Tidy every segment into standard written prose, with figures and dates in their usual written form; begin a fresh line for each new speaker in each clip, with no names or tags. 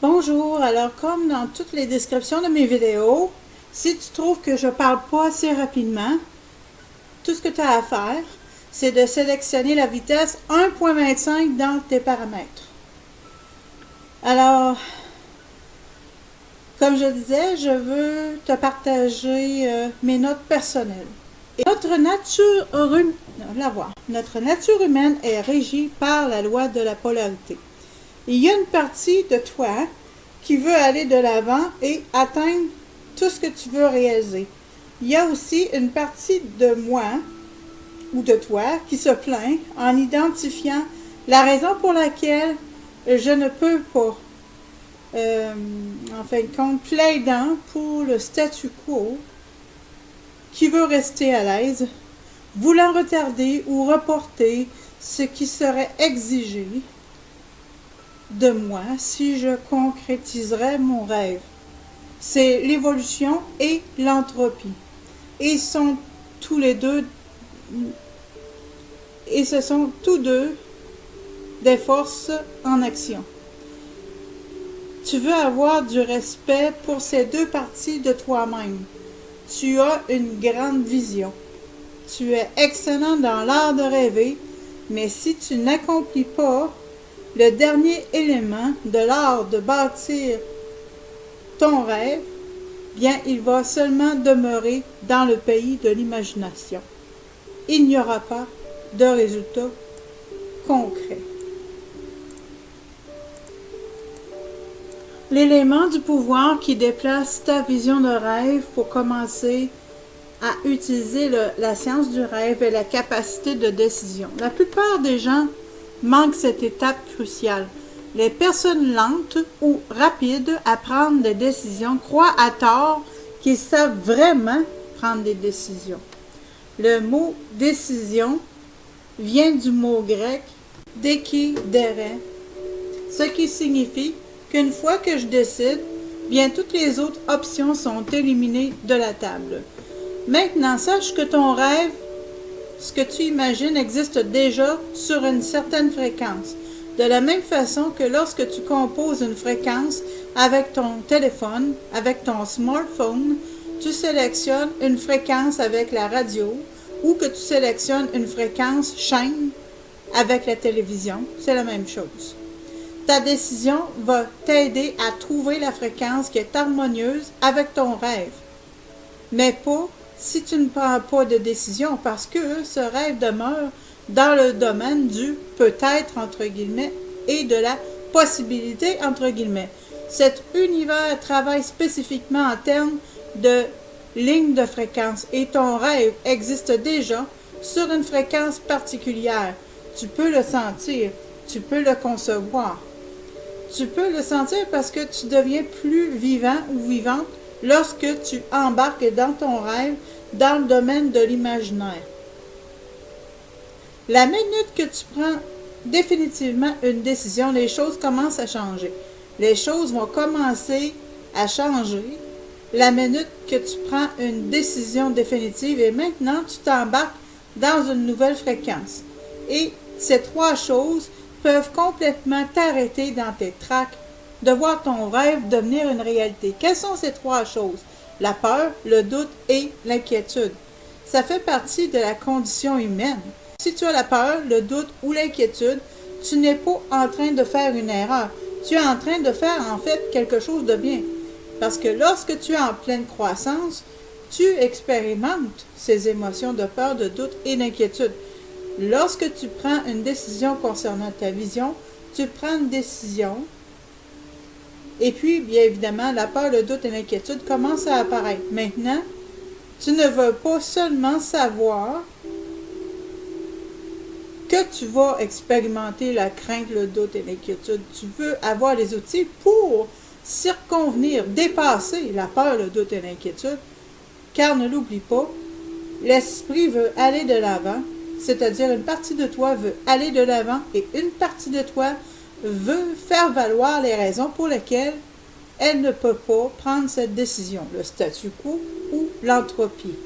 Bonjour, alors comme dans toutes les descriptions de mes vidéos, si tu trouves que je parle pas assez rapidement, tout ce que tu as à faire, c'est de sélectionner la vitesse 1.25 dans tes paramètres. Alors, comme je disais, je veux te partager mes notes personnelles. Et notre nature humaine est régie par la loi de la polarité. Il y a une partie de toi qui veut aller de l'avant et atteindre tout ce que tu veux réaliser. Il y a aussi une partie de moi ou de toi qui se plaint en identifiant la raison pour laquelle je ne peux pas. En fin de compte, plaidant pour le statu quo, qui veut rester à l'aise, voulant retarder ou reporter ce qui serait exigé de moi si je concrétiserais mon rêve. C'est l'évolution et l'entropie. Et ce sont tous deux des forces en action. Tu veux avoir du respect pour ces deux parties de toi-même. Tu as une grande vision. Tu es excellent dans l'art de rêver, mais si tu n'accomplis pas le dernier élément de l'art de bâtir ton rêve, bien il va seulement demeurer dans le pays de l'imagination. Il n'y aura pas de résultat concret. L'élément du pouvoir qui déplace ta vision de rêve pour commencer à utiliser la science du rêve est la capacité de décision. La plupart des gens manquent cette étape cruciale. Les personnes lentes ou rapides à prendre des décisions croient à tort qu'ils savent vraiment prendre des décisions. Le mot décision vient du mot grec décidere, ce qui signifie qu'une fois que je décide, bien toutes les autres options sont éliminées de la table. Maintenant, sache que ton rêve, ce que tu imagines, existe déjà sur une certaine fréquence. De la même façon que lorsque tu composes une fréquence avec ton téléphone, avec ton smartphone, tu sélectionnes une fréquence avec la radio ou que tu sélectionnes une fréquence chaîne avec la télévision, c'est la même chose. Ta décision va t'aider à trouver la fréquence qui est harmonieuse avec ton rêve, mais pas si tu ne prends pas de décision, parce que ce rêve demeure dans le domaine du peut-être, entre guillemets, et de la possibilité, entre guillemets. Cet univers travaille spécifiquement en termes de lignes de fréquence, et ton rêve existe déjà sur une fréquence particulière. Tu peux le sentir, tu peux le concevoir. Tu peux le sentir parce que tu deviens plus vivant ou vivante lorsque tu embarques dans ton rêve, dans le domaine de l'imaginaire. La minute que tu prends définitivement une décision, les choses commencent à changer. Les choses vont commencer à changer la minute que tu prends une décision définitive et maintenant tu t'embarques dans une nouvelle fréquence. Et ces trois choses peuvent complètement t'arrêter dans tes tracks de voir ton rêve devenir une réalité. Quelles sont ces trois choses? La peur, le doute et l'inquiétude. Ça fait partie de la condition humaine. Si tu as la peur, le doute ou l'inquiétude, tu n'es pas en train de faire une erreur. Tu es en train de faire en fait quelque chose de bien. Parce que lorsque tu es en pleine croissance, tu expérimentes ces émotions de peur, de doute et d'inquiétude. Lorsque tu prends une décision concernant ta vision, tu prends une décision et puis, bien évidemment, la peur, le doute et l'inquiétude commencent à apparaître. Maintenant, tu ne veux pas seulement savoir que tu vas expérimenter la crainte, le doute et l'inquiétude. Tu veux avoir les outils pour circonvenir, dépasser la peur, le doute et l'inquiétude. Car ne l'oublie pas, l'esprit veut aller de l'avant, c'est-à-dire une partie de toi veut aller de l'avant et une partie de toi veut faire valoir les raisons pour lesquelles elle ne peut pas prendre cette décision, le statu quo ou l'entropie.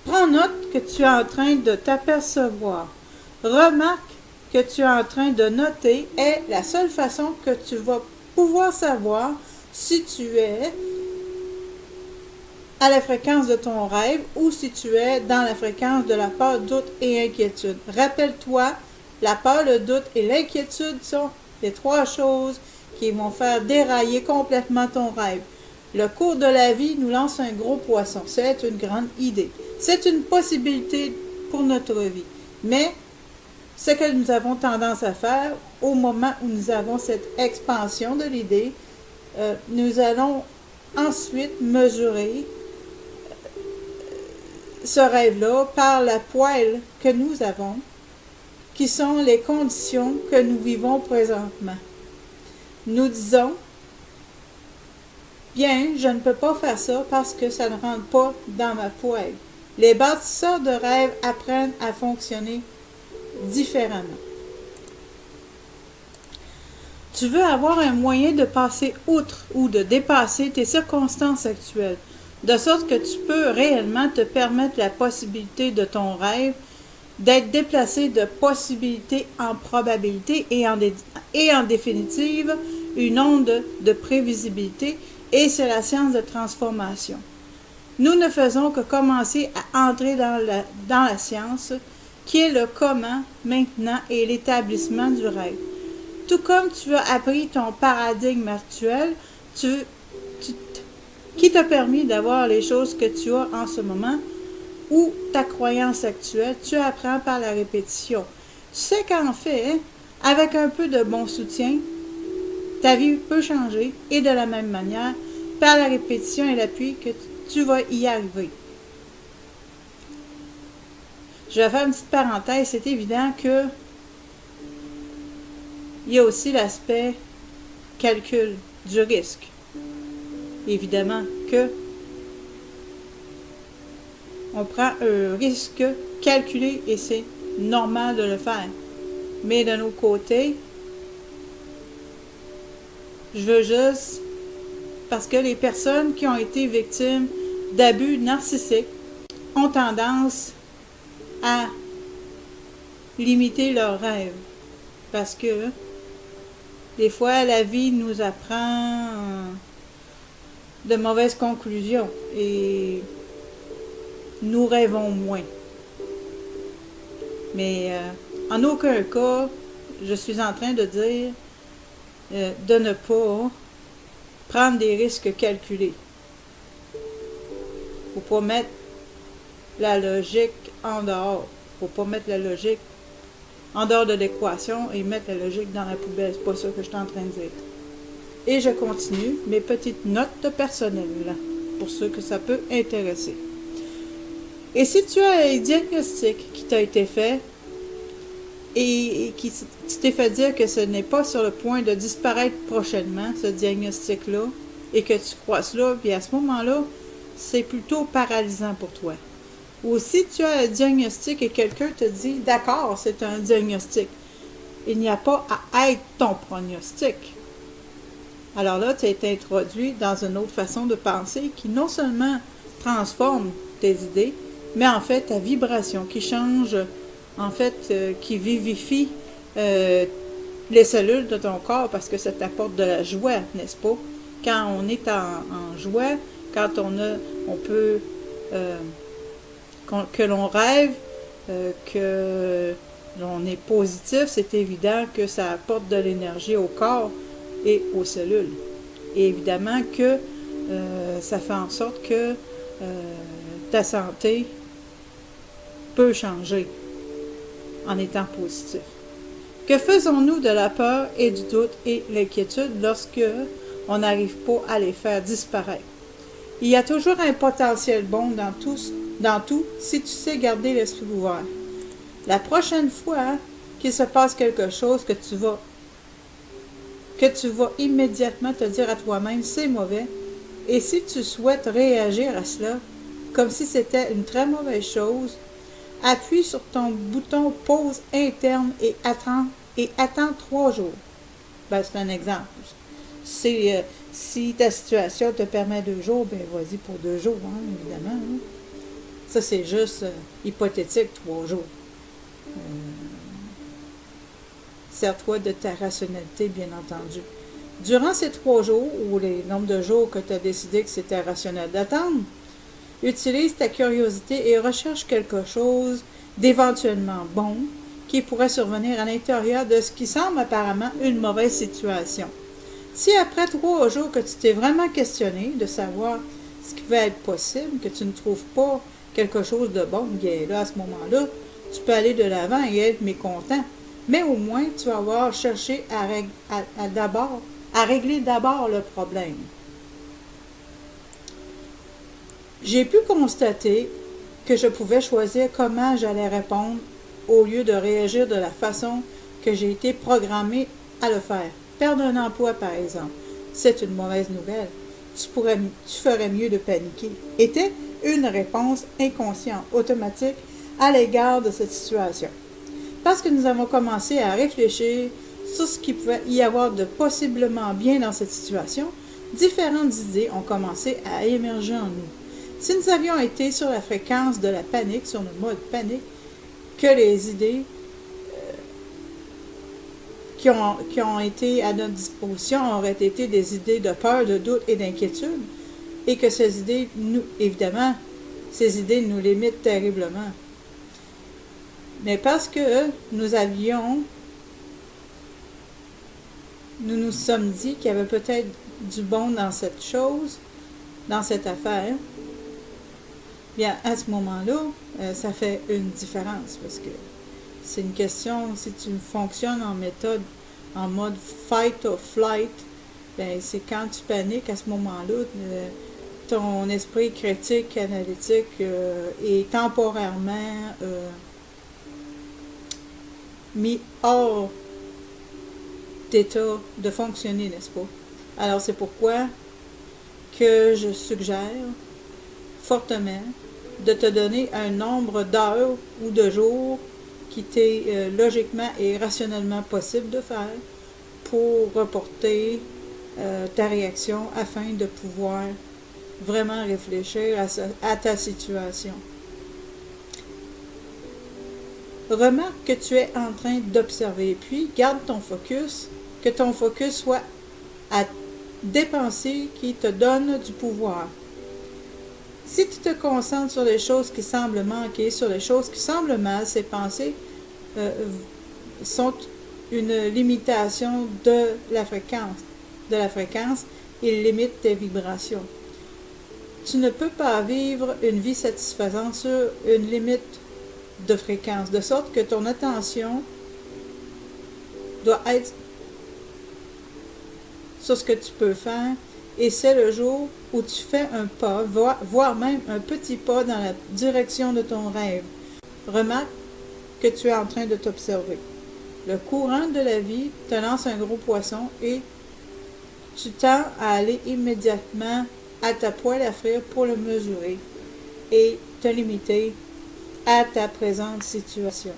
Prends note que tu es en train de t'apercevoir. Remarque que tu es en train de noter est la seule façon que tu vas pouvoir savoir si tu es à la fréquence de ton rêve ou si tu es dans la fréquence de la peur, doute et inquiétude. Rappelle-toi, la peur, le doute et l'inquiétude sont les trois choses qui vont faire dérailler complètement ton rêve. Le cours de la vie nous lance un gros poisson. C'est une grande idée. C'est une possibilité pour notre vie. Mais ce que nous avons tendance à faire au moment où nous avons cette expansion de l'idée, nous allons ensuite mesurer ce rêve-là par la poêle que nous avons, qui sont les conditions que nous vivons présentement. Nous disons, bien, je ne peux pas faire ça parce que ça ne rentre pas dans ma poêle. Les bâtisseurs de rêve apprennent à fonctionner différemment. Tu veux avoir un moyen de passer outre ou de dépasser tes circonstances actuelles, de sorte que tu peux réellement te permettre la possibilité de ton rêve d'être déplacé de possibilité en probabilité et en définitive une onde de prévisibilité, et c'est la science de transformation. Nous ne faisons que commencer à entrer dans la science, qui est le comment, maintenant, et l'établissement du rêve. Tout comme tu as appris ton paradigme actuel, qui t'a permis d'avoir les choses que tu as en ce moment, ou ta croyance actuelle, tu apprends par la répétition. Tu sais qu'en fait, avec un peu de bon soutien, ta vie peut changer, et de la même manière, par la répétition et l'appui, que tu vas y arriver. Je vais faire une petite parenthèse, c'est évident que il y a aussi l'aspect calcul du risque. Évidemment que on prend un risque calculé et c'est normal de le faire. Mais de nos côtés, je veux juste, parce que les personnes qui ont été victimes d'abus narcissiques ont tendance à limiter leurs rêves. Parce que des fois, la vie nous apprend de mauvaises conclusions et nous rêvons moins. Mais en aucun cas, je suis en train de dire de ne pas prendre des risques calculés. Il ne faut pas mettre la logique en dehors. Il ne faut pas mettre la logique en dehors de l'équation et mettre la logique dans la poubelle. C'est pas ça que je suis en train de dire. Et je continue mes petites notes personnelles, pour ceux que ça peut intéresser. Et si tu as un diagnostic qui t'a été fait et qui t'es fait dire que ce n'est pas sur le point de disparaître prochainement, ce diagnostic-là, et que tu crois cela, puis à ce moment-là, c'est plutôt paralysant pour toi. Ou si tu as un diagnostic et quelqu'un te dit « D'accord, c'est un diagnostic », il n'y a pas à être ton pronostic. Alors là, tu es introduit dans une autre façon de penser qui non seulement transforme tes idées, mais en fait ta vibration qui change, en fait, qui vivifie les cellules de ton corps parce que ça t'apporte de la joie, n'est-ce pas? Quand on est en joie, quand on peut, que l'on rêve, que l'on est positif, c'est évident que ça apporte de l'énergie au corps et aux cellules. Et évidemment que ça fait en sorte que ta santé peut changer en étant positif. Que faisons-nous de la peur et du doute et l'inquiétude lorsque on n'arrive pas à les faire disparaître? Il y a toujours un potentiel bon dans tout si tu sais garder l'esprit ouvert. La prochaine fois qu'il se passe quelque chose que tu vas immédiatement te dire à toi-même c'est mauvais, et si tu souhaites réagir à cela comme si c'était une très mauvaise chose, appuie sur ton bouton pause interne et attends 3 jours. Ben, c'est un exemple. Si ta situation te permet 2 jours, ben vas-y pour 2 jours, hein, évidemment. Hein. Ça, c'est juste hypothétique, 3 jours. Sers-toi de ta rationalité, bien entendu. Durant ces 3 jours, ou les nombres de jours que tu as décidé que c'était rationnel d'attendre, utilise ta curiosité et recherche quelque chose d'éventuellement bon qui pourrait survenir à l'intérieur de ce qui semble apparemment une mauvaise situation. Si après 3 jours que tu t'es vraiment questionné de savoir ce qui va être possible, que tu ne trouves pas quelque chose de bon, bien là, à ce moment-là, tu peux aller de l'avant et être mécontent. Mais au moins, tu vas avoir cherché à régler d'abord le problème. J'ai pu constater que je pouvais choisir comment j'allais répondre au lieu de réagir de la façon que j'ai été programmée à le faire. Perdre un emploi, par exemple, c'est une mauvaise nouvelle. Tu ferais mieux de paniquer. Était une réponse inconsciente, automatique, à l'égard de cette situation. Parce que nous avons commencé à réfléchir sur ce qu'il pouvait y avoir de possiblement bien dans cette situation, différentes idées ont commencé à émerger en nous. Si nous avions été sur la fréquence de la panique, sur le mode panique, que les idées qui ont été à notre disposition auraient été des idées de peur, de doute et d'inquiétude, et que ces idées, évidemment, ces idées nous limitent terriblement. Mais parce que nous nous sommes dit qu'il y avait peut-être du bon dans cette chose, dans cette affaire, bien, à ce moment-là, ça fait une différence parce que c'est une question, si tu fonctionnes en mode fight or flight, bien, c'est quand tu paniques à ce moment-là, ton esprit critique, analytique est temporairement mis hors d'état de fonctionner, n'est-ce pas? Alors, c'est pourquoi que je suggère fortement de te donner un nombre d'heures ou de jours qui t'est logiquement et rationnellement possible de faire pour reporter ta réaction afin de pouvoir vraiment réfléchir à ta situation. Remarque que tu es en train d'observer, puis garde ton focus, que ton focus soit à des pensées qui te donnent du pouvoir. Si tu te concentres sur les choses qui semblent manquer, sur les choses qui semblent mal, ces pensées sont une limitation de la fréquence, ils limitent tes vibrations. Tu ne peux pas vivre une vie satisfaisante sur une limite de fréquence, de sorte que ton attention doit être sur ce que tu peux faire, et c'est le jour où tu fais un pas, voire même un petit pas dans la direction de ton rêve. Remarque que tu es en train de t'observer. Le courant de la vie te lance un gros poisson et tu tends à aller immédiatement à ta poêle à frire pour le mesurer et te limiter à ta présente situation.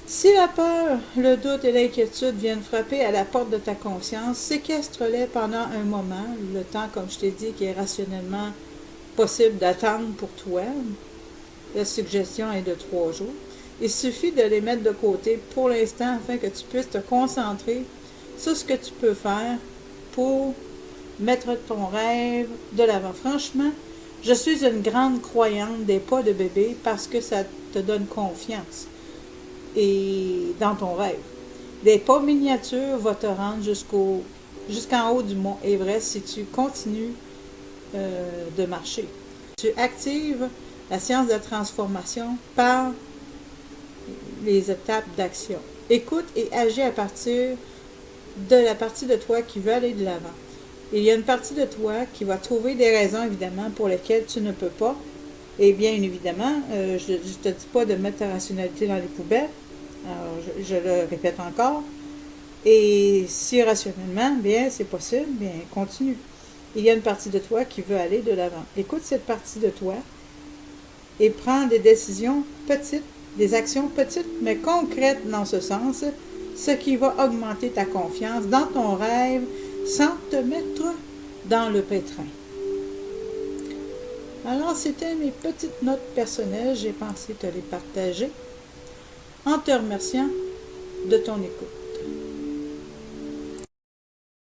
Si la peur, le doute et l'inquiétude viennent frapper à la porte de ta conscience, séquestre-les pendant un moment, le temps, comme je t'ai dit, qui est rationnellement possible d'attendre pour toi. La suggestion est de 3 jours. Il suffit de les mettre de côté pour l'instant afin que tu puisses te concentrer sur ce que tu peux faire pour mettre ton rêve de l'avant. Franchement, je suis une grande croyante des pas de bébé parce que ça te donne confiance et dans ton rêve. Des pas miniatures vont te rendre jusqu'en haut du mont Everest si tu continues de marcher. Tu actives la science de la transformation par les étapes d'action. Écoute et agis à partir de la partie de toi qui veut aller de l'avant. Il y a une partie de toi qui va trouver des raisons, évidemment, pour lesquelles tu ne peux pas. Et bien évidemment, je ne te dis pas de mettre ta rationalité dans les poubelles. Alors, je le répète encore. Et si rationnellement, bien, c'est possible, bien, continue. Il y a une partie de toi qui veut aller de l'avant. Écoute cette partie de toi et prends des décisions petites, des actions petites, mais concrètes dans ce sens, ce qui va augmenter ta confiance dans ton rêve sans te mettre dans le pétrin. Alors, c'était mes petites notes personnelles. J'ai pensé te les partager en te remerciant de ton écoute.